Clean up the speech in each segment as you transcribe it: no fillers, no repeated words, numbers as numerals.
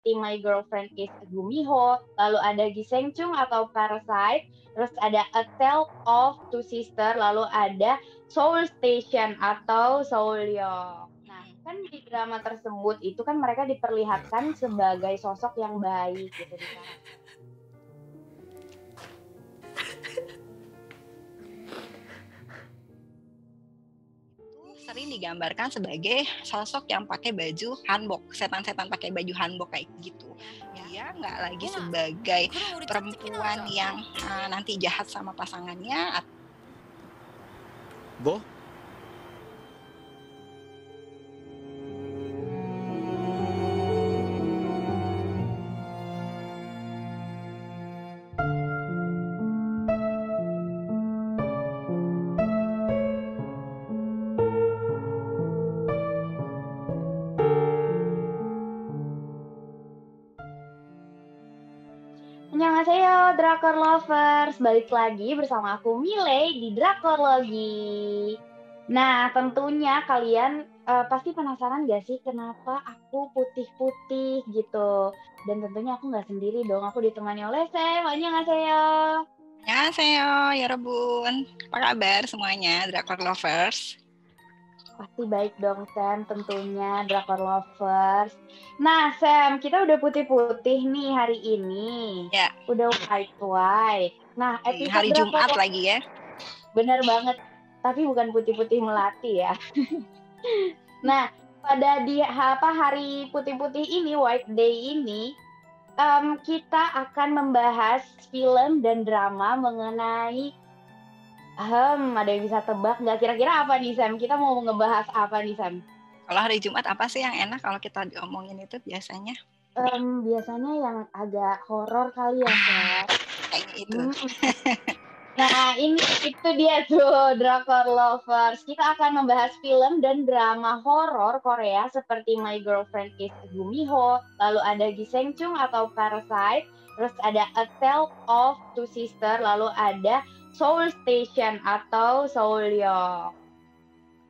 seperti My Girlfriend is Gumiho, lalu ada Giseongchung atau Parasite, terus ada A Tale of Two Sisters, lalu ada Seoul Station atau Seoulyeok. Nah, kan di drama tersebut itu kan mereka diperlihatkan sebagai sosok yang baik gitu di sana. Sering digambarkan sebagai sosok yang pakai baju hanbok, setan-setan pakai baju hanbok kayak gitu. Dia nggak lagi sebagai perempuan yang nanti jahat sama pasangannya. 뭐? Annyeonghaseyo Drakor Lovers, balik lagi bersama aku Miley di Drakorlogi. Nah, tentunya kalian pasti penasaran gak sih kenapa aku putih-putih gitu. Dan tentunya aku gak sendiri dong, aku ditemani oleh Sam. Annyeonghaseyo. Annyeonghaseyo, Yorobun. Apa kabar semuanya, Drakor Lovers? Pasti baik dong Sam, tentunya Drakor Lovers. Nah Sam, kita udah putih-putih nih hari ini. Ya. Udah white. Nah, episode hari Jumat lagi ya. Bener banget, tapi bukan putih-putih melati ya. Nah, pada hari putih-putih ini, White Day ini, kita akan membahas film dan drama mengenai ada yang bisa tebak nggak kira-kira apa nih Sam? Kita mau ngebahas apa nih Sam? Kalau hari Jumat apa sih yang enak kalau kita diomongin itu biasanya? Biasanya yang agak horor kali ya Sam. Kayaknya itu. Nah itu dia tuh Drakor Lovers. Kita akan membahas film dan drama horor Korea seperti My Girlfriend is Gumiho, lalu ada Giseongchung atau Parasite, terus ada A Tale of Two Sisters, lalu ada Seoul Station atau Seoulyeok.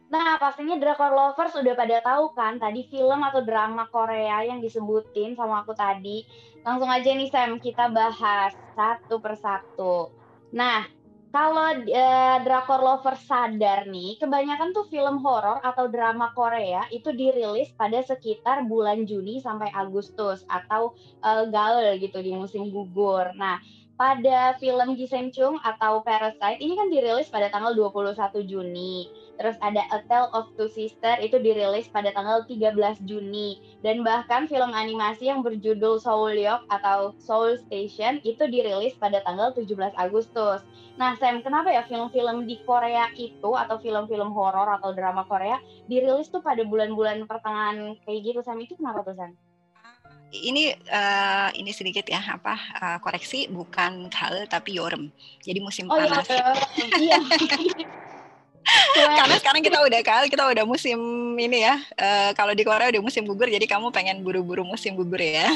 Nah, pastinya Drakor Lovers udah pada tahu kan tadi film atau drama Korea yang disebutin sama aku tadi. Langsung aja nih Sam, kita bahas satu persatu. Nah, kalau Drakor Lovers sadar nih, kebanyakan tuh film horor atau drama Korea itu dirilis pada sekitar bulan Juni sampai Agustus atau gaul gitu di musim gugur. Nah, pada film Giseongchung atau Parasite ini kan dirilis pada tanggal 21 Juni. Terus ada A Tale of Two Sisters itu dirilis pada tanggal 13 Juni. Dan bahkan film animasi yang berjudul Seoulyeok atau Seoul Station itu dirilis pada tanggal 17 Agustus. Nah Sam, kenapa ya film-film di Korea itu atau film-film horor atau drama Korea dirilis tuh pada bulan-bulan pertengahan kayak gitu Sam? Itu kenapa tuh Sam? Ini sedikit ya koreksi, bukan Gaul tapi Yorem. Jadi musim panas. Iya. Karena sekarang kita udah musim ini ya. Kalau di Korea udah musim gugur, jadi kamu pengen buru-buru musim gugur ya.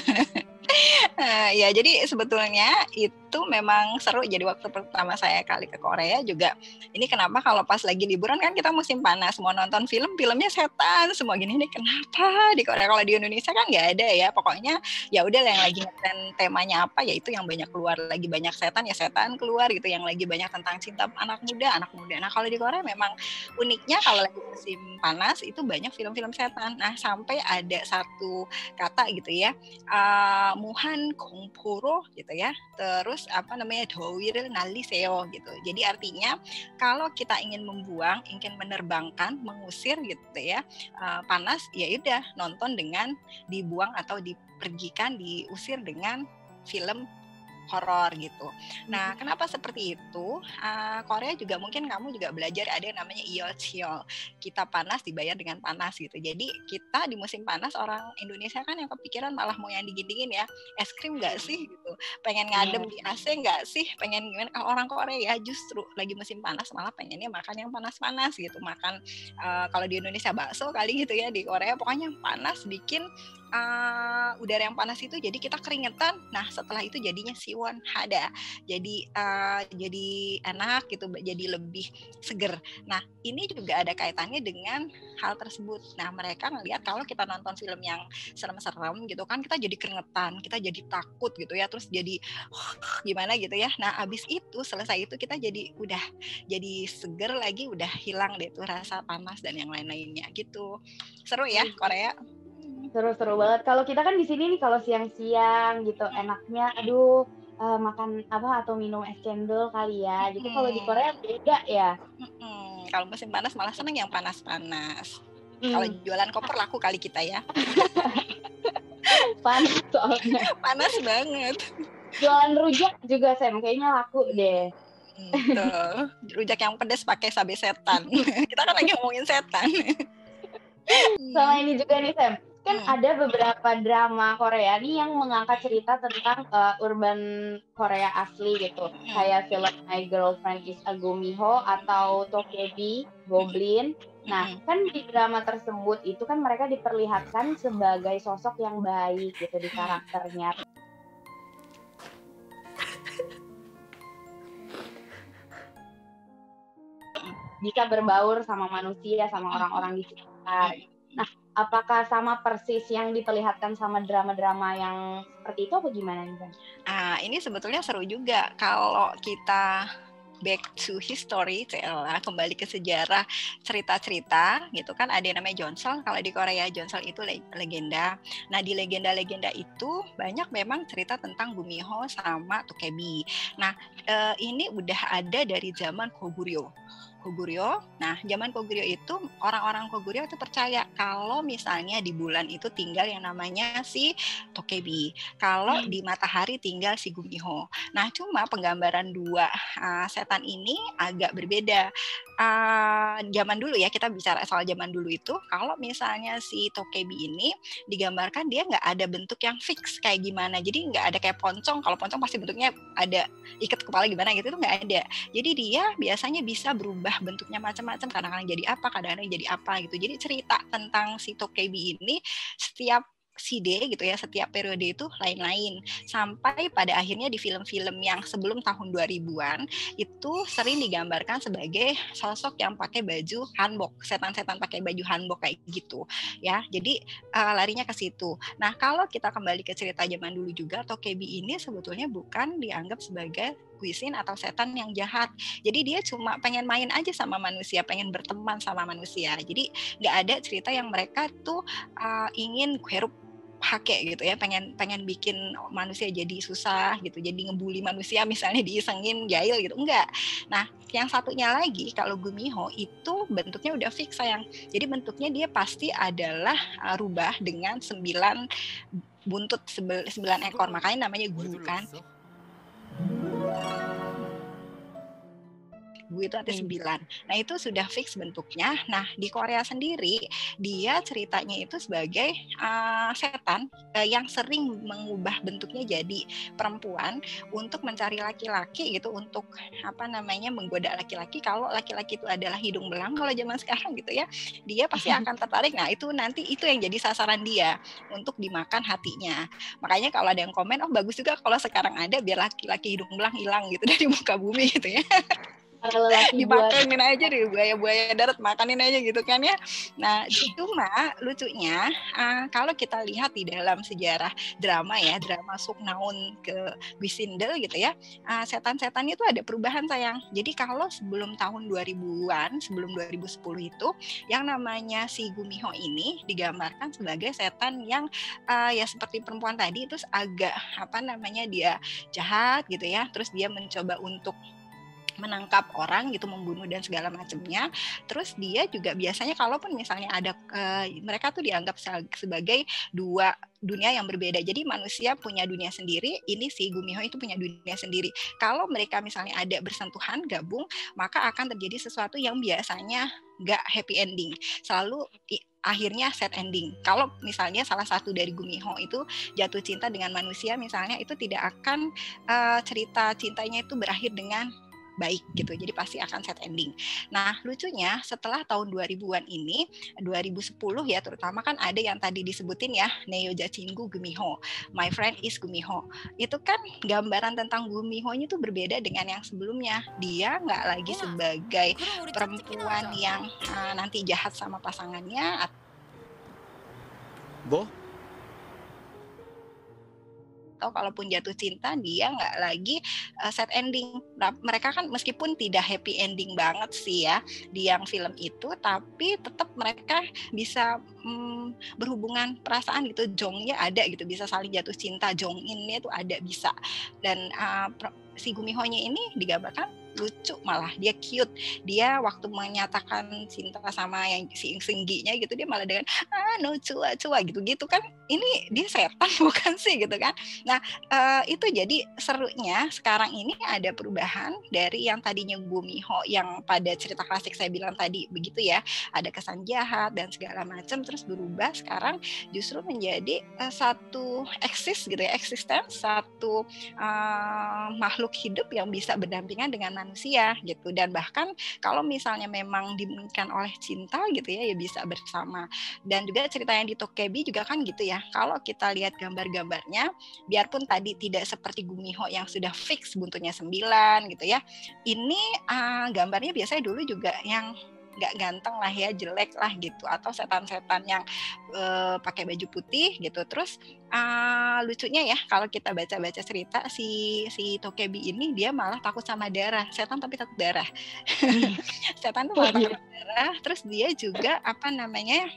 Ya jadi sebetulnya itu memang seru. Jadi waktu pertama saya kali ke Korea juga, ini kenapa kalau pas lagi liburan kan kita musim panas, mau nonton filmnya setan semua gini. Ini kenapa di Korea? Kalau di Indonesia kan nggak ada ya. Pokoknya ya udah yang lagi ngetren temanya apa ya itu yang banyak keluar, lagi banyak setan ya setan keluar gitu, yang lagi banyak tentang cinta anak muda. Nah kalau di Korea memang uniknya kalau lagi musim panas itu banyak film-film setan. Nah sampai ada satu kata gitu ya, Muhan Kongporo gitu ya, terus Dowil Naliseo gitu. Jadi artinya kalau kita ingin membuang, ingin menerbangkan, mengusir gitu ya, panas, ya udah nonton dengan dibuang atau dipergikan, diusir dengan film horor gitu. Nah, kenapa seperti itu? Korea juga mungkin kamu juga belajar ada yang namanya Yeocheol. Kita panas dibayar dengan panas gitu. Jadi kita di musim panas orang Indonesia kan yang kepikiran malah mau yang dingin-dingin ya. Es krim nggak sih gitu? Pengen ngadem di AC nggak sih? Pengen gimana? Kalau orang Korea justru lagi musim panas malah pengennya makan yang panas-panas gitu. Makan kalau di Indonesia bakso kali gitu ya, di Korea pokoknya panas bikin udara yang panas itu jadi kita keringetan. Nah setelah itu jadinya siwon hada, jadi enak gitu, jadi lebih seger. Nah ini juga ada kaitannya dengan hal tersebut. Nah mereka ngelihat kalau kita nonton film yang serem-serem gitu kan, kita jadi keringetan, kita jadi takut gitu ya, terus jadi gimana gitu ya. Nah abis itu selesai itu kita udah jadi seger lagi, udah hilang deh tuh rasa panas dan yang lain-lainnya gitu. Seru ya Korea. Seru-seru banget. Kalau kita kan di sini nih kalau siang-siang gitu enaknya makan apa atau minum es cendol kali ya. Gitu kalau di Korea beda ya. Kalau musim panas malah seneng yang panas-panas. Kalau jualan koper laku kali kita ya. Panas soalnya. Panas banget. Jualan rujak juga Sam, kayaknya laku deh. Tuh, rujak yang pedas pakai cabai setan. Kita kan lagi ngomongin setan. Sama ini juga nih Sam, kan ada beberapa drama Korea nih yang mengangkat cerita tentang urban Korea asli gitu, kayak film My Girlfriend is a Gumiho atau Tokebi Goblin. Nah kan di drama tersebut itu kan mereka diperlihatkan sebagai sosok yang baik gitu di karakternya, bisa berbaur sama manusia, sama orang-orang di sekitar. Nah, apakah sama persis yang diperlihatkan sama drama-drama yang seperti itu apa gimana nih Bang? Ini sebetulnya seru juga kalau kita back to history, kembali ke sejarah cerita-cerita gitu kan. Ada yang namanya Jonsol, kalau di Korea Jonsol itu legenda. Nah di legenda-legenda itu banyak memang cerita tentang Gumiho sama Tokebi. Nah ini udah ada dari zaman Koguryo. Nah, zaman Koguryo itu orang-orang Koguryo itu percaya kalau misalnya di bulan itu tinggal yang namanya si Tokebi, kalau di matahari tinggal si Gumiho. Nah, cuma penggambaran dua setan ini agak berbeda. Zaman dulu ya, kita bicara soal zaman dulu itu, kalau misalnya si Tokebi ini digambarkan dia nggak ada bentuk yang fix kayak gimana. Jadi nggak ada kayak poncong. Kalau poncong pasti bentuknya ada ikat kepala gimana gitu, itu nggak ada. Jadi dia biasanya bisa berubah bentuknya macam-macam, kadang-kadang jadi apa, kadang-kadang jadi apa gitu. Jadi cerita tentang si Tokebi ini setiap gitu ya, setiap periode itu lain-lain. Sampai pada akhirnya di film-film yang sebelum tahun 2000-an itu sering digambarkan sebagai sosok yang pakai baju hanbok, setan-setan pakai baju hanbok kayak gitu ya. Jadi larinya ke situ. Nah, kalau kita kembali ke cerita zaman dulu juga, Tokebi ini sebetulnya bukan dianggap sebagai Guisin atau setan yang jahat. Jadi dia cuma pengen main aja sama manusia, pengen berteman sama manusia. Jadi nggak ada cerita yang mereka tuh ingin kwerup hake gitu ya, pengen bikin manusia jadi susah gitu, jadi ngebully manusia misalnya, diisengin jahil gitu, enggak. Nah yang satunya lagi kalau Gumiho itu bentuknya udah fix sayang, jadi bentuknya dia pasti adalah rubah dengan 9 buntut, 9 ekor, makanya namanya Gu kan. Gu itu arti 9. Nah itu sudah fix bentuknya. Nah di Korea sendiri dia ceritanya itu sebagai setan yang sering mengubah bentuknya jadi perempuan untuk mencari laki-laki gitu, untuk menggoda laki-laki. Kalau laki-laki itu adalah hidung belang kalau zaman sekarang gitu ya, dia pasti akan tertarik. Nah itu nanti itu yang jadi sasaran dia untuk dimakan hatinya. Makanya kalau ada yang komen, oh bagus juga kalau sekarang ada, biar laki-laki hidung belang hilang gitu dari muka bumi gitu ya. Dimakanin aja deh, buaya-buaya darat makanin aja gitu kan ya. Nah cuma lucunya kalau kita lihat di dalam sejarah drama ya, drama Suknaun ke Guisindel gitu ya, setan-setan itu ada perubahan sayang. Jadi kalau sebelum tahun 2000-an, sebelum 2010 itu, yang namanya si Gumiho ini digambarkan sebagai setan yang ya seperti perempuan tadi, terus agak dia jahat gitu ya, terus dia mencoba untuk menangkap orang gitu, membunuh dan segala macamnya. Terus dia juga biasanya kalaupun misalnya ada mereka tuh dianggap sebagai dua dunia yang berbeda. Jadi manusia punya dunia sendiri, ini si Gumiho itu punya dunia sendiri. Kalau mereka misalnya ada bersentuhan, gabung, maka akan terjadi sesuatu yang biasanya nggak happy ending, selalu akhirnya sad ending. Kalau misalnya salah satu dari Gumiho itu jatuh cinta dengan manusia misalnya, itu tidak akan cerita cintanya itu berakhir dengan baik gitu. Jadi pasti akan sad ending. Nah, lucunya setelah tahun 2000-an ini, 2010 ya terutama kan ada yang tadi disebutin ya, Neo Jachingu Gumiho, My Friend is Gumiho. Itu kan gambaran tentang Gumiho-nya tuh berbeda dengan yang sebelumnya. Dia nggak lagi sebagai perempuan yang nanti jahat sama pasangannya. Atau kalaupun jatuh cinta dia nggak lagi sad ending. Nah, mereka kan meskipun tidak happy ending banget sih ya di yang film itu, tapi tetap mereka bisa berhubungan perasaan gitu. Jongnya ada gitu, bisa saling jatuh cinta. Jongin-nya tuh ada bisa. Dan si Gumiho-nya ini digambarkan lucu, malah dia cute. Dia waktu menyatakan cinta sama yang si Singgi-nya gitu, dia malah dengan no cua gitu kan. Ini dia setan bukan sih gitu kan. Nah, itu jadi serunya sekarang ini ada perubahan dari yang tadinya Gumiho yang pada cerita klasik saya bilang tadi begitu ya, ada kesan jahat dan segala macam, terus berubah sekarang justru menjadi satu existence, satu makhluk hidup yang bisa berdampingan dengan manusia gitu. Dan bahkan kalau misalnya memang dimungkinkan oleh cinta gitu ya bisa bersama. Dan juga cerita yang di Tokebi juga kan gitu ya, kalau kita lihat gambar-gambarnya, biarpun tadi tidak seperti Gumiho yang sudah fix buntutnya 9 gitu ya, ini gambarnya biasanya dulu juga yang nggak ganteng lah ya, jelek lah gitu, atau setan-setan yang pakai baju putih gitu. Terus lucunya ya kalau kita baca-baca cerita si Tokebi ini dia malah takut sama darah, setan tapi takut darah. Setan tuh malah takut darah. Terus dia juga apa namanya,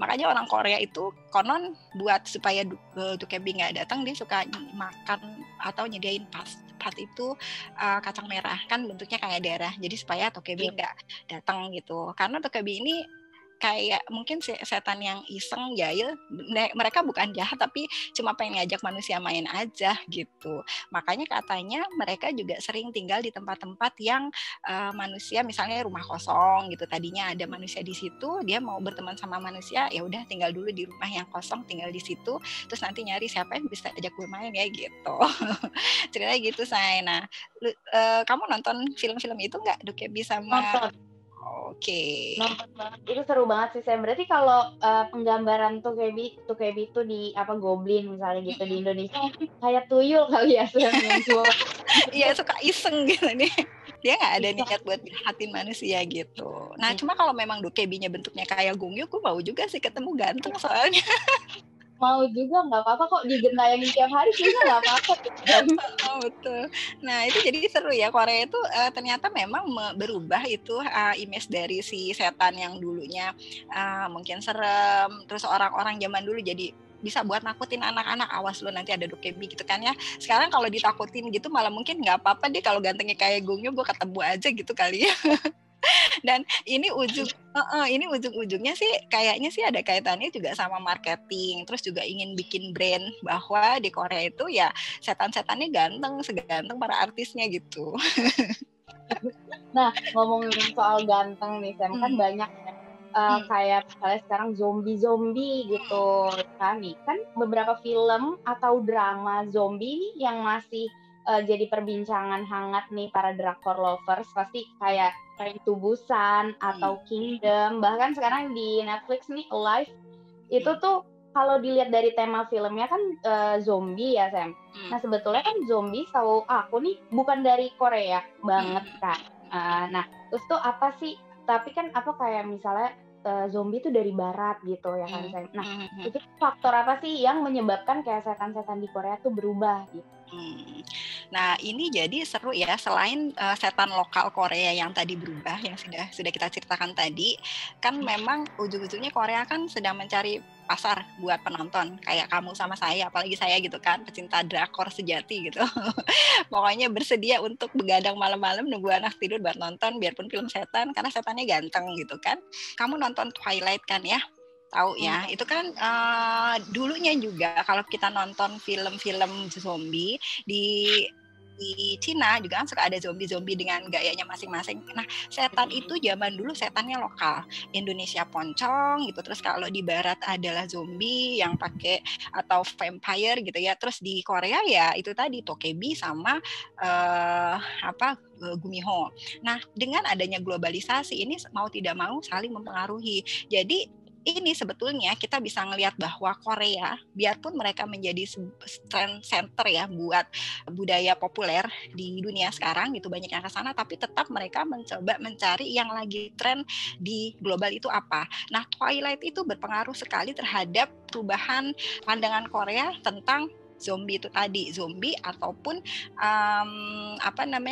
makanya orang Korea itu konon buat supaya Tokebi nggak datang, dia suka makan atau nyediain pas itu kacang merah kan bentuknya kayak darah, jadi supaya Tokebi nggak datang gitu. Karena Tokebi ini kayak mungkin setan yang iseng jahil, mereka bukan jahat tapi cuma pengen ngajak manusia main aja gitu. Makanya katanya mereka juga sering tinggal di tempat-tempat yang manusia, misalnya rumah kosong gitu, tadinya ada manusia di situ, dia mau berteman sama manusia, ya udah tinggal dulu di rumah yang kosong, tinggal di situ, terus nanti nyari siapa yang bisa ajak gue main ya gitu. Ceritanya gitu saya. Nah, kamu nonton film-film itu nggak, Dokebi sama? Nonton. Oke. Nonton banget. Itu seru banget sih Sam. Berarti kalau penggambaran Tokebi itu di apa goblin misalnya gitu di Indonesia kayak tuyul kali ya Sam yang suara. Iya suka iseng gitu nih. Dia nggak ada niat buat jahatin manusia gitu. Nah cuma kalau memang Dokebinya bentuknya kayak Gongyo, gue mau juga sih ketemu, ganteng soalnya. Mau juga nggak apa-apa kok, digentayangin tiap hari kayaknya nggak apa-apa gitu. Oh, betul. Nah itu jadi seru ya, Korea itu ternyata memang berubah itu image dari si setan yang dulunya mungkin serem, terus orang-orang zaman dulu jadi bisa buat nakutin anak-anak, awas lu nanti ada Dokebi gitu kan ya. Sekarang kalau ditakutin gitu malah mungkin nggak apa-apa deh, kalau gantengnya kayak Gongyo gue ketemu aja gitu kali ya. Dan ini ujung-ujungnya sih kayaknya sih ada kaitannya juga sama marketing, terus juga ingin bikin brand bahwa di Korea itu ya setan-setannya ganteng seganteng para artisnya gitu. Nah ngomongin soal ganteng nih Sam, kan banyak kayak misalnya sekarang zombie gitu kan nih, kan beberapa film atau drama zombie nih yang masih jadi perbincangan hangat nih para drakor lovers, pasti kayak Train to Busan atau Kingdom, bahkan sekarang di Netflix nih Alive itu tuh kalau dilihat dari tema filmnya kan zombie ya Sam. Nah sebetulnya kan zombie tahu aku nih bukan dari Korea banget kan. Nah terus tuh apa sih? Tapi kan apa kayak misalnya zombie itu dari barat gitu ya kan Sam. Nah itu faktor apa sih yang menyebabkan kayak setan-setan di Korea tuh berubah gitu? Nah ini jadi seru ya, selain setan lokal Korea yang tadi berubah, yang sudah kita ceritakan tadi, kan memang ujung-ujungnya Korea kan sedang mencari pasar buat penonton kayak kamu sama saya, apalagi saya gitu kan, pecinta drakor sejati gitu. Pokoknya bersedia untuk begadang malam-malam nunggu anak tidur buat nonton, biarpun film setan karena setannya ganteng gitu kan. Kamu nonton Twilight kan ya? Tahu ya, itu kan dulunya juga kalau kita nonton film-film zombie di di Cina juga kan suka ada zombie-zombie dengan gayanya masing-masing. Nah, setan itu zaman dulu setannya lokal, Indonesia poncong gitu. Terus kalau di barat adalah zombie yang pakai atau vampire gitu ya. Terus di Korea ya itu tadi tokebi sama Gumiho. Nah, dengan adanya globalisasi ini mau tidak mau saling mempengaruhi. Jadi ini sebetulnya kita bisa ngelihat bahwa Korea, biarpun mereka menjadi trend center ya buat budaya populer di dunia sekarang gitu, banyak yang ke sana, tapi tetap mereka mencoba mencari yang lagi tren di global itu apa. Nah, Twilight itu berpengaruh sekali terhadap perubahan pandangan Korea tentang zombie itu tadi, zombie ataupun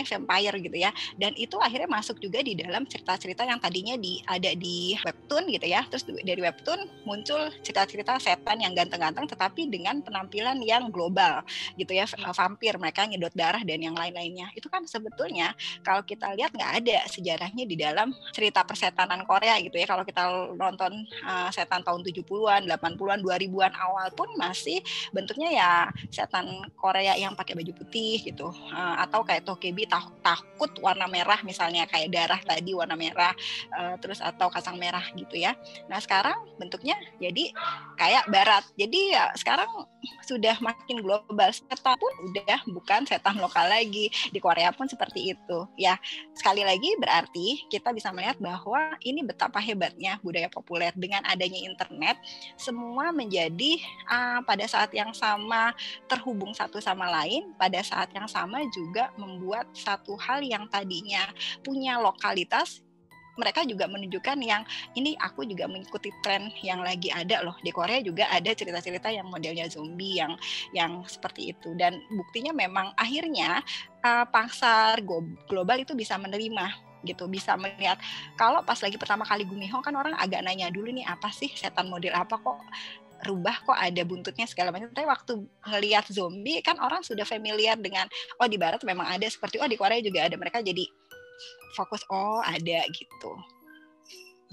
vampire gitu ya. Dan itu akhirnya masuk juga di dalam cerita-cerita yang tadinya ada di webtoon gitu ya. Terus dari webtoon muncul cerita-cerita setan yang ganteng-ganteng tetapi dengan penampilan yang global gitu ya, vampir, mereka nyedot darah dan yang lain-lainnya. Itu kan sebetulnya kalau kita lihat nggak ada sejarahnya di dalam cerita persetanan Korea gitu ya. Kalau kita nonton setan tahun 70-an, 80-an, 2000-an awal pun masih bentuknya ya setan Korea yang pakai baju putih gitu, atau kayak tokebi takut warna merah misalnya, kayak darah tadi warna merah, terus atau kacang merah gitu ya. Nah sekarang bentuknya jadi kayak barat, jadi ya sekarang sudah makin global, setan pun udah bukan setan lokal lagi, di Korea pun seperti itu ya. Sekali lagi berarti kita bisa melihat bahwa ini betapa hebatnya budaya populer dengan adanya internet, semua menjadi pada saat yang sama terhubung satu sama lain, pada saat yang sama juga membuat satu hal yang tadinya punya lokalitas, mereka juga menunjukkan yang ini aku juga mengikuti tren yang lagi ada loh. Di Korea juga ada cerita-cerita yang modelnya zombie yang seperti itu, dan buktinya memang akhirnya pasar global itu bisa menerima gitu, bisa melihat. Kalau pas lagi pertama kali Gumiho kan orang agak nanya dulu nih apa sih setan model apa kok rubah, kok ada buntutnya segala macam. Tapi waktu ngelihat zombie kan orang sudah familiar dengan oh di barat memang ada seperti, oh di Korea juga ada, mereka jadi fokus oh ada gitu.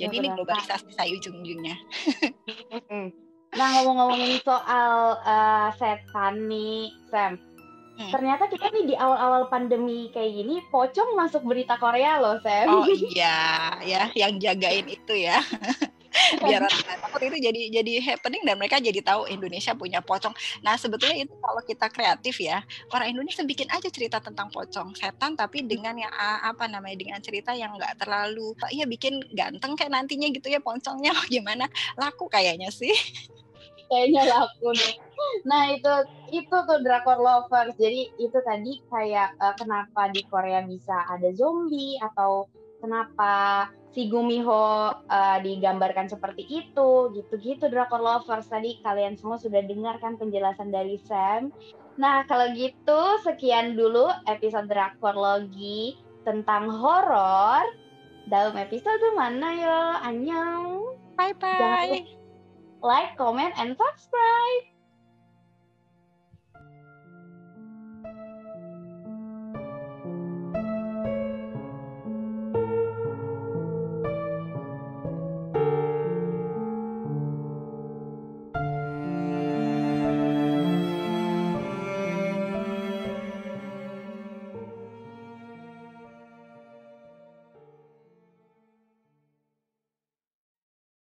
Jadi ini globalisasi saya ujung-ujungnya. Nah ngomong-ngomongin soal setan nih Sam, ternyata kita nih di awal-awal pandemi kayak gini pocong masuk berita Korea loh Sam. Oh iya ya, yang jagain itu ya. Biar orang takut itu jadi happening dan mereka jadi tahu Indonesia punya pocong. Nah sebetulnya itu kalau kita kreatif ya, orang Indonesia bikin aja cerita tentang pocong setan tapi dengan yang dengan cerita yang nggak terlalu ya bikin ganteng kayak nantinya gitu ya pocongnya. Gimana laku kayaknya sih. Kayaknya laku nih. Nah itu tuh drakor lovers. Jadi itu tadi kayak kenapa di Korea bisa ada zombie atau kenapa si Gumiho digambarkan seperti itu, gitu-gitu drakor lovers. Tadi kalian semua sudah dengarkan penjelasan dari Sam. Nah kalau gitu sekian dulu episode Drakorlogi tentang horor. Dalam episode mana yo? Annyeong. Bye bye. Jangan lupa like, comment, and subscribe.